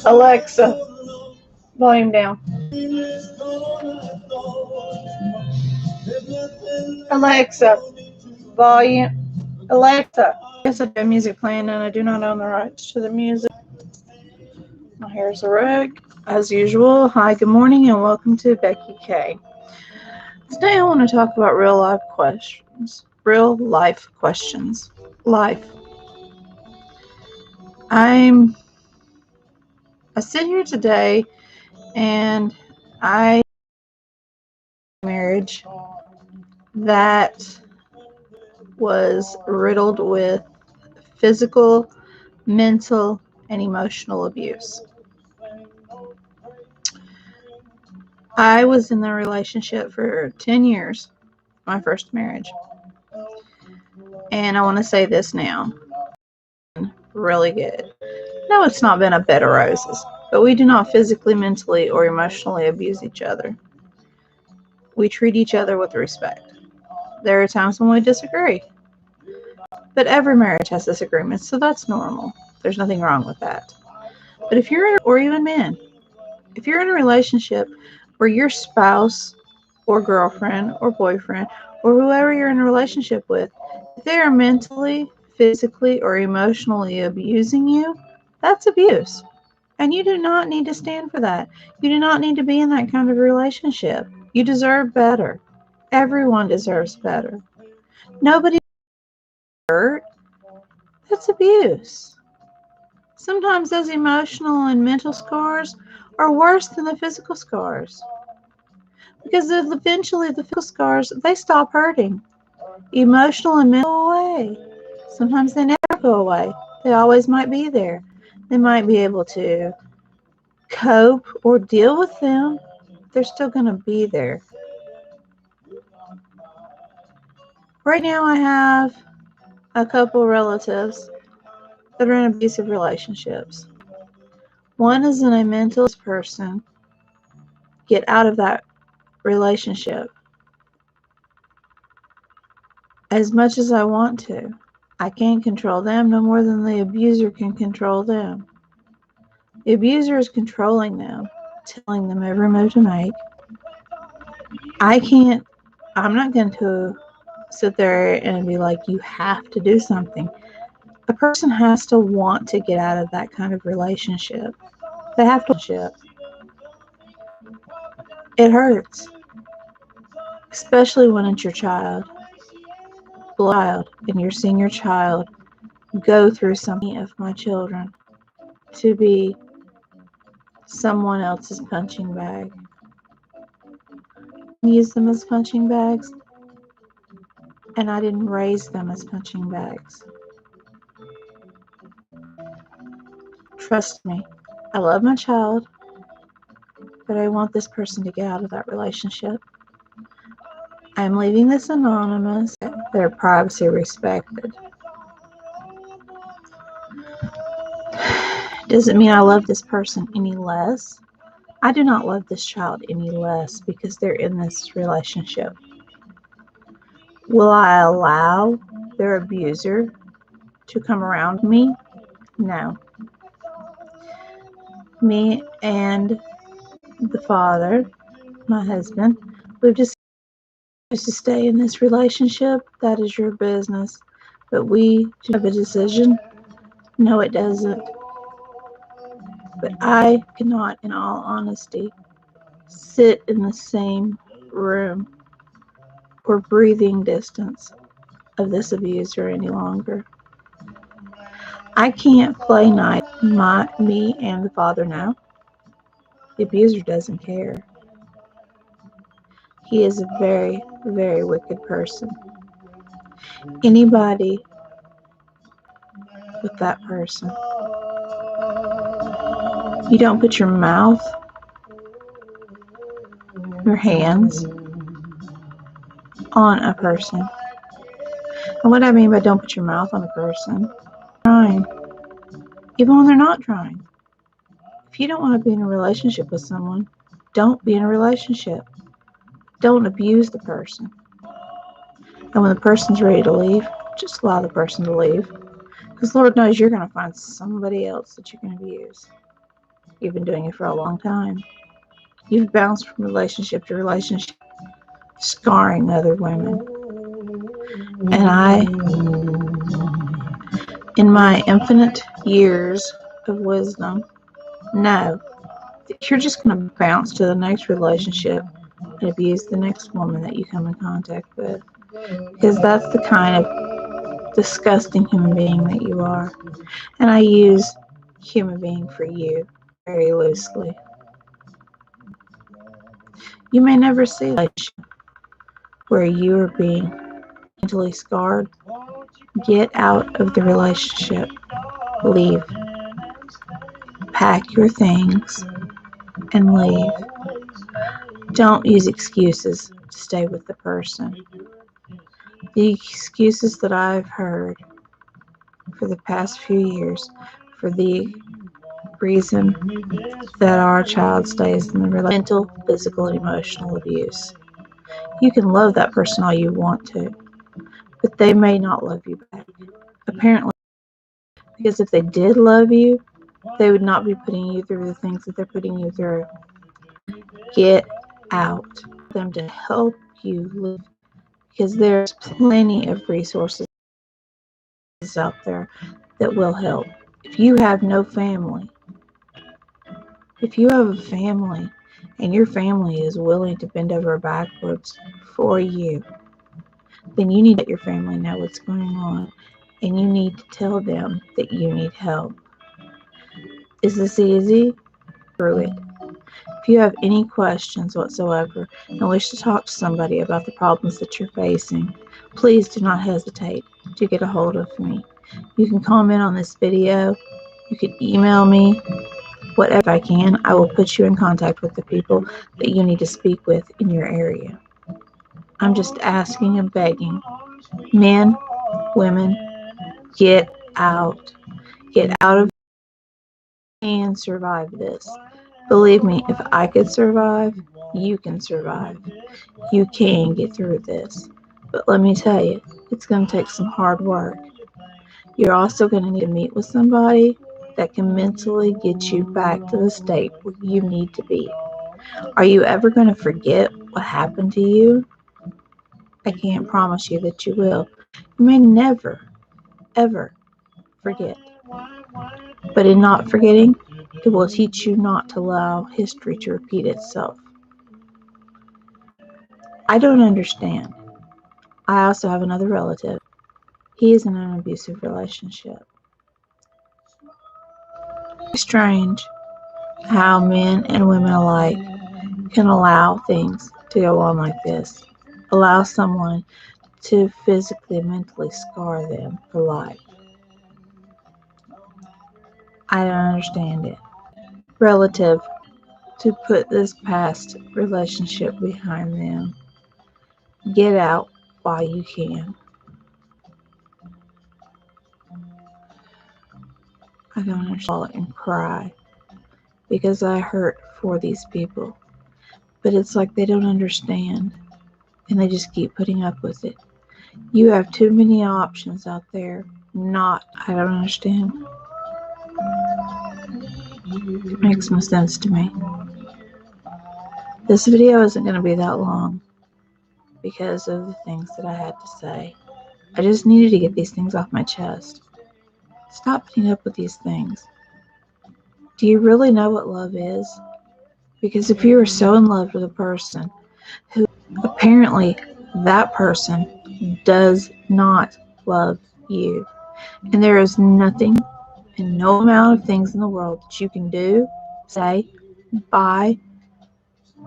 Alexa, volume down. Alexa, volume. Alexa. Yes, I do have music playing, and I do not own the rights to the music. Now here's the rug, as usual. Hi, good morning, and welcome to Becky K. Today I want to talk about real life questions. Real life questions. Life. I sit here today, and I marriage that was riddled with physical, mental, and emotional abuse. I was in the relationship for 10 years, my first marriage. And I want to say this now. Really good. No, it's not been a bed of roses, but we do not physically, mentally, or emotionally abuse each other. We treat each other with respect. There are times when we disagree, but every marriage has disagreements, so that's normal. There's nothing wrong with that. But if you're, or even men, if you're in a relationship where your spouse or girlfriend or boyfriend or whoever you're in a relationship with, if they are mentally, physically, or emotionally abusing you, that's abuse. And you do not need to stand for that. You do not need to be in that kind of relationship. You deserve better. Everyone deserves better. Nobody hurt. That's abuse. Sometimes those emotional and mental scars are worse than the physical scars. Because eventually the physical scars, they stop hurting. Emotional and mental go away. Sometimes they never go away. They always might be there. They might be able to cope or deal with them. They're still going to be there. Right now I have a couple relatives that are in abusive relationships. One is in a mental person. Get out of that relationship. As much as I want to, I can't control them no more than the abuser can control them. The abuser is controlling them, telling them every move to make. I'm not going to sit there and be like, you have to do something. A person has to want to get out of that kind of relationship. They have to. It hurts, especially when it's your child. And you're seeing your child go through something of my children to be someone else's punching bag. Use them as punching bags, and I didn't raise them as punching bags. Trust me, I love my child, but I want this person to get out of that relationship. I'm leaving this anonymous, their privacy respected. Doesn't mean I love this person any less. I do not love this child any less because they're in this relationship. Will I allow their abuser to come around me? No. Me and the father, my husband, we've just to stay in this relationship. That is your business. But we have a decision. No, it doesn't. But I cannot, in all honesty, sit in the same room or breathing distance of this abuser any longer. I can't play nice. Me and the father now. The abuser doesn't care. He is a very, very wicked person. Anybody with that person, you don't put your mouth, your hands on a person. And what I mean by don't put your mouth on a person, trying, even when they're not trying. If you don't want to be in a relationship with someone, don't be in a relationship. Don't abuse the person. And when the person's ready to leave, Just allow the person to leave. Because Lord knows you're going to find somebody else that you can abuse. You've been doing it for a long time. You've bounced from relationship to relationship, scarring other women. And I, in my infinite years of wisdom, know that you're just going to bounce to the next relationship and abuse the next woman that you come in contact with. Because that's the kind of disgusting human being that you are. And I use human being for you very loosely. You may never see a relationship where you are being mentally scarred. Get out of the relationship. Leave. Pack your things and leave. Don't use excuses to stay with the person. The excuses that I've heard for the past few years for the reason that our child stays in the mental, physical, and emotional abuse. You can love that person all you want to, but they may not love you back. Apparently, because if they did love you, they would not be putting you through the things that they're putting you through. Get out. Them to help you live, because there's plenty of resources out there that will help. If you have no family, if you have a family and your family is willing to bend over backwards for you, then you need to let your family know what's going on, and you need to tell them that you need help. Is this easy? Through it. If you have any questions whatsoever and wish to talk to somebody about the problems that you're facing, please do not hesitate to get a hold of me. You can comment on this video. You can email me. Whatever I can, I will put you in contact with the people that you need to speak with in your area. I'm just asking and begging. Men, women, get out. Get out of and survive this. Believe me, if I could survive, you can survive. You can get through this. But let me tell you, it's going to take some hard work. You're also going to need to meet with somebody that can mentally get you back to the state where you need to be. Are you ever going to forget what happened to you? I can't promise you that you will. You may never, ever forget. But in not forgetting, it will teach you not to allow history to repeat itself. I don't understand. I also have another relative. He is in an abusive relationship. It's strange how men and women alike can allow things to go on like this. Allow someone to physically and mentally scar them for life. I don't understand it. Relative, to put this past relationship behind them. Get out while you can. I don't understand and cry because I hurt for these people. But it's like they don't understand and they just keep putting up with it. You have too many options out there. I don't understand. It makes no sense to me. This video isn't going to be that long because of the things that I had to say. I just needed to get these things off my chest. Stop putting up with these things. Do you really know what love is? Because if you are so in love with a person who apparently that person does not love you, and there is nothing and no amount of things in the world that you can do, say, buy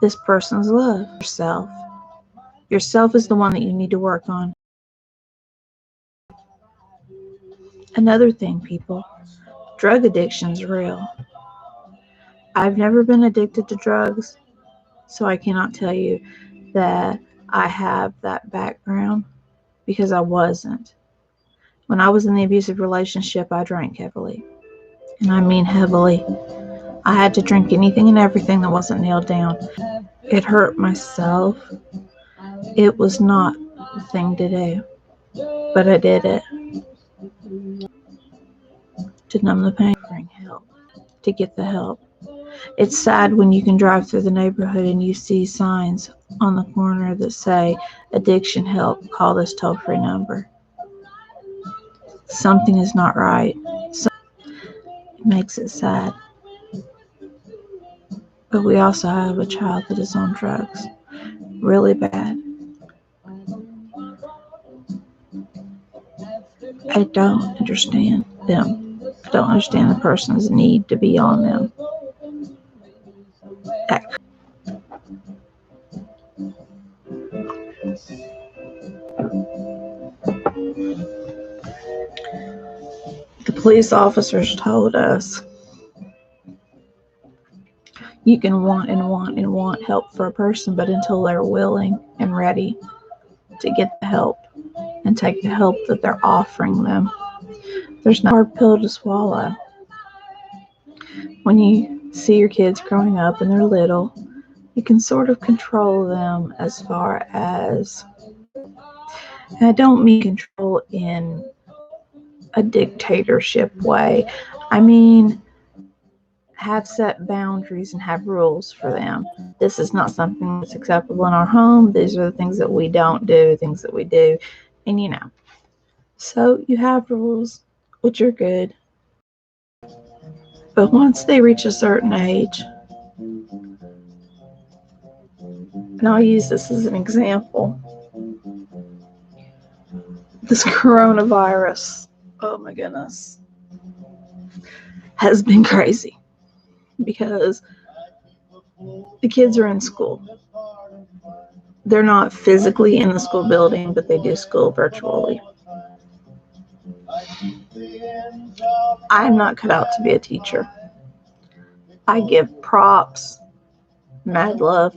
this person's love. Yourself is the one that you need to work on. Another thing, people, drug addiction's real. I've never been addicted to drugs, so I cannot tell you that I have that background because I wasn't. When I was in the abusive relationship, I drank heavily. And I mean heavily. I had to drink anything and everything that wasn't nailed down. It hurt myself. It was not the thing to do. but I did it to numb the pain, bring help, to get the help. It's sad when you can drive through the neighborhood and you see signs on the corner that say, addiction help, call this toll-free number. Something is not right. It makes it sad. But we also have a child that is on drugs. Really bad. I don't understand them. I don't understand the person's need to be on them. The police officers told us you can want and want and want help for a person, but until they're willing and ready to get the help and take the help that they're offering them, there's no hard pill to swallow. When you see your kids growing up and they're little, you can sort of control them as far as, and I don't mean control in a dictatorship way. I mean, have set boundaries and have rules for them. This is not something that's acceptable in our home. These are the things that we don't do, things that we do, and you know. So you have rules, which are good. But once they reach a certain age, and I'll use this as an example, this coronavirus, oh my goodness, has been crazy because the kids are in school. They're not physically in the school building, but they do school virtually. I'm not cut out to be a teacher. I give props, mad love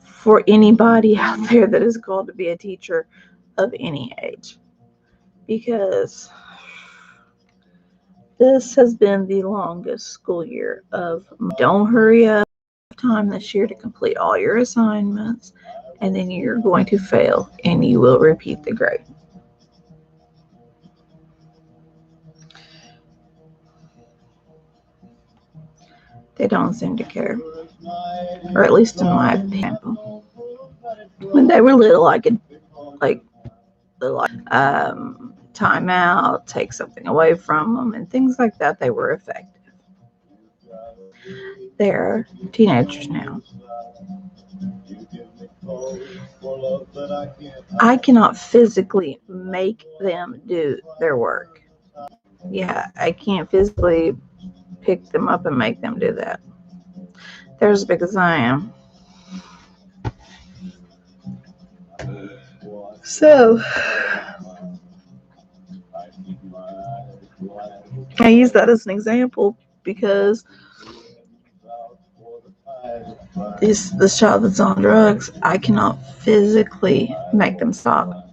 for anybody out there that is called to be a teacher of any age, because this has been the longest school year of don't hurry up time this year to complete all your assignments, and then you're going to fail and you will repeat the grade. They don't seem to care, or at least in my opinion. When they were little, I could time out, take something away from them, and things like that. They were effective. They're teenagers now. I cannot physically make them do their work. Yeah, I can't physically pick them up and make them do that. They're as big as I am. So, I use that as an example because this child that's on drugs, I cannot physically make them stop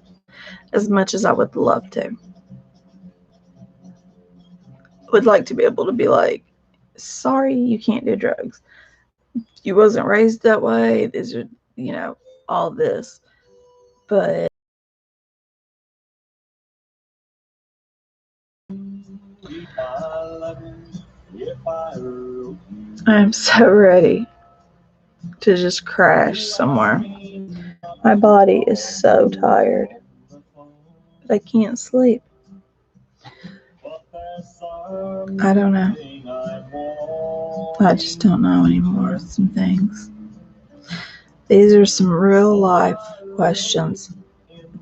as much as I would love to. Would like to be able to be like, sorry, you can't do drugs. You wasn't raised that way. These are, all this. But I'm so ready to just crash somewhere. My body is so tired. But I can't sleep. I don't know. I just don't know anymore. Some things. These are some real life questions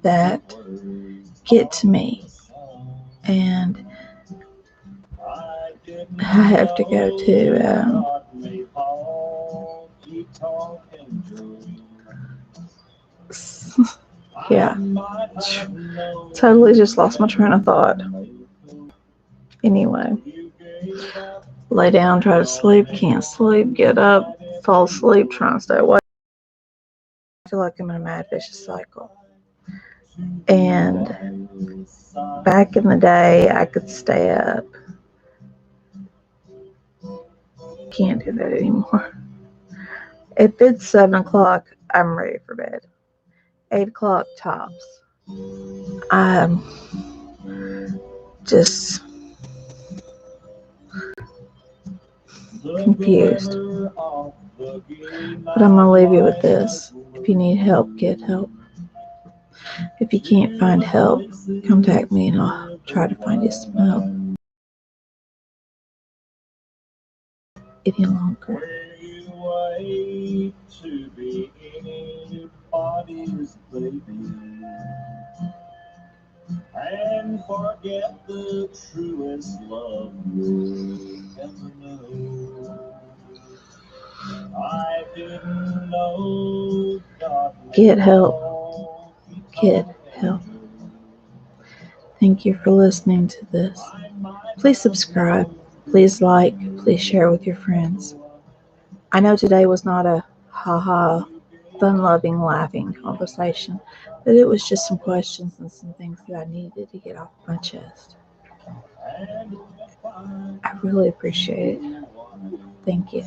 that get to me. And I have to go to yeah, totally just lost my train of thought. Anyway, lay down, try to sleep, can't sleep, get up, fall asleep, trying to stay awake. I feel like I'm in a mad vicious cycle. And back in the day, I could stay up. Can't do that anymore. If it's 7 o'clock, I'm ready for bed. 8 o'clock tops. I'm just confused. But I'm going to leave you with this. If you need help, get help. If you can't find help, contact me and I'll try to find you some help. Any longer. And forget the truest love you'll ever know. I didn't know God. Get help. Get help. Thank you for listening to this. Please subscribe. Please like. Please share with your friends. I know today was not a ha-ha, fun-loving, laughing conversation, but it was just some questions and some things that I needed to get off my chest. I really appreciate it. Thank you.